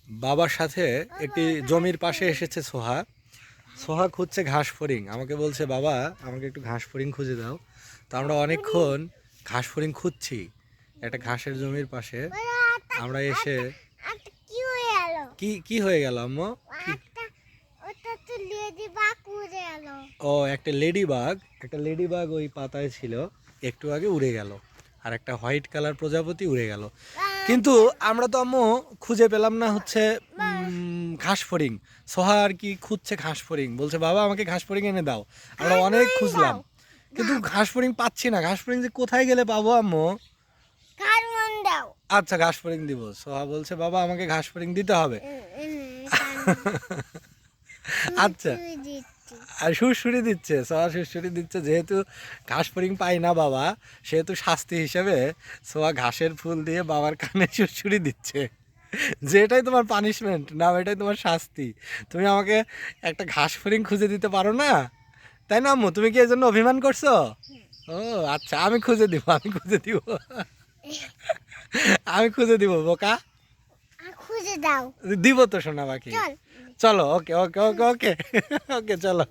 বাবার সাথে একটি জমির পাশে এসেছে সোহা। সোহা খুঁজছে ঘাস ফড়িং, আমাকে বলছে বাবা আমাকে একটু ঘাস ফড়িং খুঁজে দাও। তো আমরা অনেকক্ষণ ঘাস ফড়িং খুঁজছি একটা ঘাসের জমির পাশে। আমরা এসে কি কি হয়ে গেল আম্মু? ও একটা লেডি বাগ ওই পাতায় ছিল, একটু আগে উড়ে গেল। আর একটা হোয়াইট কালার প্রজাপতি উড়ে গেল। কিন্তু আমরা তো আম্মু খুঁজে পেলাম না হচ্ছে ঘাস ফড়িং। সোহা আর কি খুঁজছে ঘাস ফড়িং, বলছে বাবা আমাকে ঘাস ফড়িং এনে দাও। আমরা অনেক খুঁজলাম কিন্তু ঘাস ফড়িং পাচ্ছি না। ঘাস ফড়িং যে কোথায় গেলে পাবো আম্মু? আচ্ছা ঘাস ফড়িং দিব। সোহা বলছে বাবা আমাকে ঘাস ফড়িং দিতে হবে। আচ্ছা আর সুড়সুড়ি দিচ্ছে, সোহা সুড়সুড়ি দিচ্ছে। যেহেতু ঘাস ফড়িং পাই না বাবা, সেহেতু শাস্তি হিসেবে সোহা ঘাসের ফুল দিয়ে বাবার কানে সুড়সুড়ি দিচ্ছে। যে এটাই তোমার পানিশমেন্ট না, এটাই তোমার শাস্তি। তুমি আমাকে একটা ঘাস ফড়িং খুঁজে দিতে পারো না, তাই না আম্মু? তুমি কি এই জন্য অভিমান করছো? ও আচ্ছা, আমি খুঁজে দিব, আমি খুঁজে দিব, আমি খুঁজে দিব বোকা। খুঁজে দাও। দিব তো সোনা পাখি। চলো ওকে ওকে ওকে ওকে ওকে চলো।